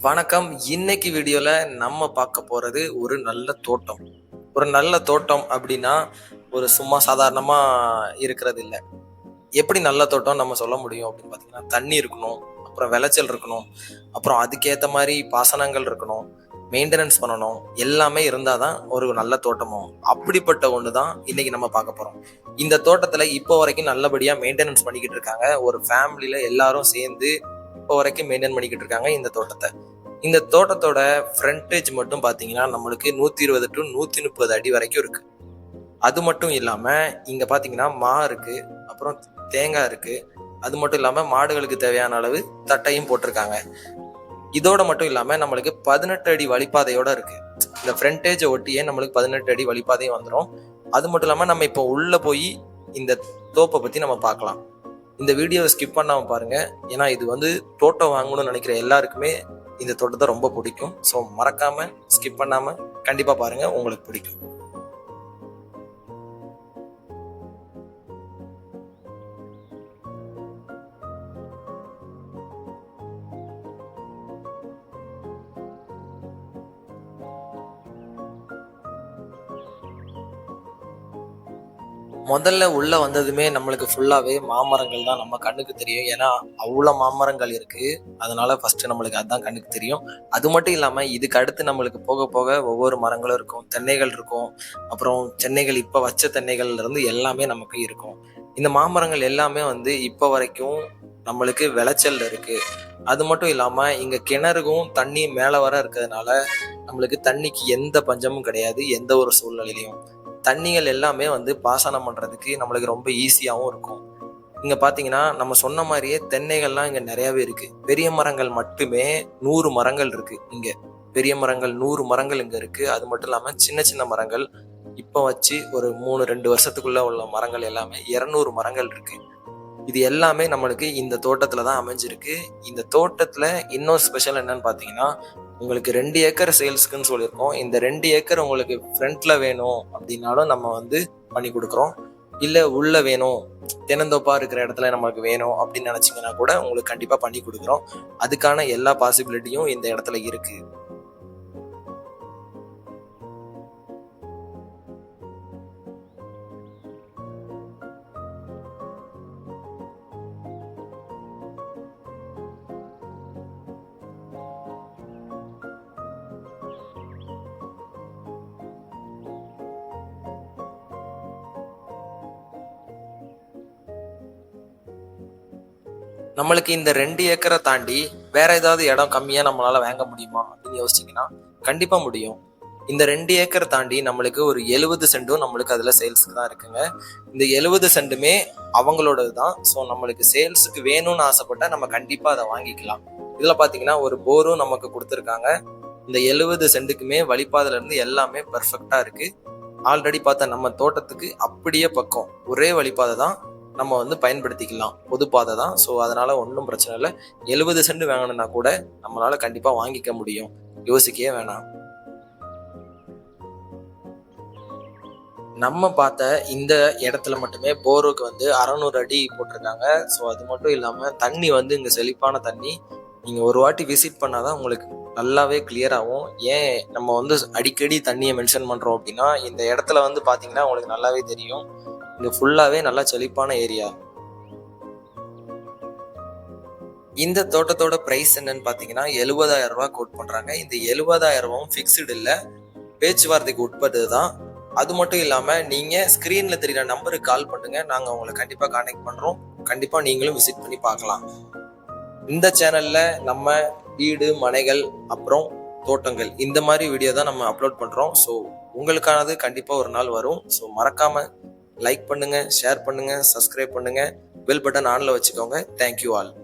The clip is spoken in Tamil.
வணக்கம். இன்னைக்கு வீடியோல நம்ம பார்க்க போறது ஒரு நல்ல தோட்டம். ஒரு நல்ல தோட்டம் அப்படின்னா, ஒரு சும்மா சாதாரணமா இருக்கிறது இல்ல. எப்படி நல்ல தோட்டம் நம்ம சொல்ல முடியும் அப்படின்னு பார்த்தீங்கன்னா, தண்ணி இருக்கணும், அப்புறம் விளைச்சல் இருக்கணும், அப்புறம் அதுக்கேத்த மாரி பாசனங்கள் இருக்கணும், மெயின்டனன்ஸ் பண்ணணும். எல்லாமே இருந்தா தான் ஒரு நல்ல தோட்டமாகும். அப்படிப்பட்ட ஒண்ணு தான் இன்னைக்கு நம்ம பார்க்க போறோம். இந்த தோட்டத்துல இப்போ வரைக்கும் நல்லபடியா மெயின்டனன்ஸ் பண்ணிக்கிட்டு இருக்காங்க. ஒரு ஃபேமிலில எல்லாரும் சேர்ந்து இப்போ வரைக்கும் மெயின்டெயின் பண்ணிக்கிட்டு இருக்காங்க இந்த தோட்டத்த. இந்த தோட்டத்தோட ஃப்ரண்டேஜ் மட்டும் பார்த்தீங்கன்னா, நம்மளுக்கு 120 டூ 130 அடி வரைக்கும் இருக்கு. அது மட்டும் இல்லாம, இங்க பார்த்தீங்கன்னா இருக்கு, அப்புறம் தேங்காய் இருக்கு. அது மட்டும் இல்லாம மாடுகளுக்கு தேவையான அளவு தட்டையும் போட்டிருக்காங்க. இதோட மட்டும் இல்லாம நம்மளுக்கு 18 அடி வழிப்பாதையோட இருக்கு. இந்த ஃப்ரண்டேஜ ஒட்டியே நம்மளுக்கு 18 அடி வழிப்பாதையும் வந்துரும். அது மட்டும் இல்லாம நம்ம இப்போ உள்ள போய் இந்த தோப்ப பத்தி நம்ம பார்க்கலாம். இந்த வீடியோவை ஸ்கிப் பண்ணாம பாருங்க. ஏன்னா இது வந்து தோட்டம் வாங்கணும்னு நினைக்கிற எல்லாருக்குமே இந்த தோட்டத்தை ரொம்ப பிடிக்கும். ஸோ மறக்காம ஸ்கிப் பண்ணாம கண்டிப்பா பாருங்க, உங்களுக்கு பிடிக்கும். முதல்ல உள்ள வந்ததுமே நம்மளுக்கு ஃபுல்லாவே மாமரங்கள் தான் நம்ம கண்ணுக்கு தெரியும். ஏன்னா அவ்வளோ மாமரங்கள் இருக்கு. அதனால ஃபர்ஸ்ட் நம்மளுக்கு அதான் கண்ணுக்கு தெரியும். அது மட்டும் இல்லாம இதுக்கு அடுத்து நம்மளுக்கு போக போக ஒவ்வொரு மரங்களும் இருக்கும், தென்னைகள் இருக்கும், அப்புறம் தென்னைகள் இப்ப வச்ச தென்னைகள்ல இருந்து எல்லாமே நமக்கு இருக்கும். இந்த மாமரங்கள் எல்லாமே வந்து இப்ப வரைக்கும் நம்மளுக்கு விளைச்சல்ல இருக்கு. அது மட்டும் இல்லாம இங்க கிணறுக்கும் தண்ணி மேல வர இருக்கிறதுனால நம்மளுக்கு தண்ணிக்கு எந்த பஞ்சமும் கிடையாது, எந்த ஒரு சூழ்நிலையிலையும். தண்ணிகள் எல்லாமே வந்து பாசனம் பண்றதுக்கு நம்மளுக்கு ரொம்ப ஈஸியாவும் இருக்கும். இங்க பாத்தீங்கன்னா நம்ம சொன்ன மாதிரியே தென்னைகள்லாம் இங்க நிறையவே இருக்கு. பெரிய மரங்கள் மட்டுமே 100 மரங்கள் இருக்கு இங்க. பெரிய மரங்கள் 100 மரங்கள் இங்க இருக்கு. அது மட்டும் இல்லாம சின்ன சின்ன மரங்கள் இப்ப வச்சு ஒரு 2 வருஷத்துக்குள்ள உள்ள மரங்கள் எல்லாமே 200 மரங்கள் இருக்கு. இது எல்லாமே நம்மளுக்கு இந்த தோட்டத்துல தான் அமைஞ்சிருக்கு. இந்த தோட்டத்துல இன்னொரு ஸ்பெஷல் என்னன்னு பாத்தீங்கன்னா, உங்களுக்கு 2 ஏக்கர் சேல்ஸ்க்குன்னு சொல்லியிருக்கோம். இந்த 2 ஏக்கர் உங்களுக்கு ஃப்ரண்ட்ல வேணும் அப்படின்னாலும் நம்ம வந்து பண்ணி கொடுக்குறோம். இல்ல உள்ள வேணும், தென்னந்தோப்பா இருக்கிற இடத்துல நமக்கு வேணும் அப்படின்னு நினைச்சீங்கன்னா கூட உங்களுக்கு கண்டிப்பா பண்ணி கொடுக்குறோம். அதுக்கான எல்லா பாசிபிலிட்டியும் இந்த இடத்துல இருக்கு. நம்மளுக்கு இந்த 2 ஏக்கரை தாண்டி வேற ஏதாவது இடம் கம்மியா நம்மளால வாங்க முடியுமா அப்படின்னு யோசிச்சீங்கன்னா கண்டிப்பா முடியும். இந்த 2 ஏக்கர் தாண்டி நம்மளுக்கு ஒரு 70 சென்டும் நம்மளுக்கு அதுல சேல்ஸ்க்கு தான் இருக்குங்க. இந்த 70 சென்ட்டுமே அவங்களோடது தான். ஸோ நம்மளுக்கு சேல்ஸுக்கு வேணும்னு ஆசைப்பட்டா நம்ம கண்டிப்பா அதை வாங்கிக்கலாம். இதுல பாத்தீங்கன்னா ஒரு போரும் நமக்கு கொடுத்துருக்காங்க. இந்த 70 சென்ட்டுக்குமே வழிபாதையில இருந்து எல்லாமே பெர்ஃபெக்டா இருக்கு. ஆல்ரெடி பார்த்த நம்ம தோட்டத்துக்கு அப்படியே பக்கம் ஒரே வழிபாதை தான். நம்ம வந்து பயன்படுத்திக்கலாம், பொது பாதை தான். ஸோ அதனால ஒன்றும் பிரச்சனை இல்லை. 70 சென்ட் வாங்கணும்னா கூட நம்மளால கண்டிப்பா வாங்கிக்க முடியும், யோசிக்கவே வேணாம். நம்ம பார்த்த இந்த இடத்துல மட்டுமே போருக்கு வந்து 600 அடி போட்டிருக்காங்க. ஸோ அது மட்டும் இல்லாம தண்ணி வந்து இங்க செழிப்பான தண்ணி. நீங்க ஒரு வாட்டி விசிட் பண்ணாதான் உங்களுக்கு நல்லாவே கிளியர் ஆகும். ஏன் நம்ம வந்து அடிக்கடி தண்ணியை மென்ஷன் பண்றோம் அப்படின்னா, இந்த இடத்துல வந்து பாத்தீங்கன்னா உங்களுக்கு நல்லாவே தெரியும். இங்க ஃபுல்லாவே நல்லா செழிப்பான ஏரியா. இந்த தோட்டத்தோட பிரைஸ் என்னன்னு பாத்தீங்கன்னா 70,000 ரூபாய் கோட் பண்றாங்க. இந்த 70,000 ரூபாயும் பிக்ஸ்டு இல்ல, பேச்சுவார்த்தைக்கு உட்பட்டது தான். அது மட்டும் இல்லாம நீங்க ஸ்கிரீன்ல தெரியுற நம்பருக்கு கால் பண்ணுங்க, நாங்க உங்களை கண்டிப்பா கான்டாக்ட் பண்றோம். கண்டிப்பா நீங்களும் விசிட் பண்ணி பார்க்கலாம். இந்த சேனல்ல நம்ம வீடு, மனைகள், அப்புறம் தோட்டங்கள் இந்த மாதிரி வீடியோ தான் நம்ம அப்லோட் பண்றோம். ஸோ உங்களுக்கானது கண்டிப்பா ஒரு நாள் வரும். ஸோ மறக்காம லைக் பண்ணுங்க, ஷேர் பண்ணுங்க, சப்ஸ்கிரைப் பண்ணுங்க, பெல் பட்டன் ஆன்ல வச்சுக்கோங்க. Thank you all.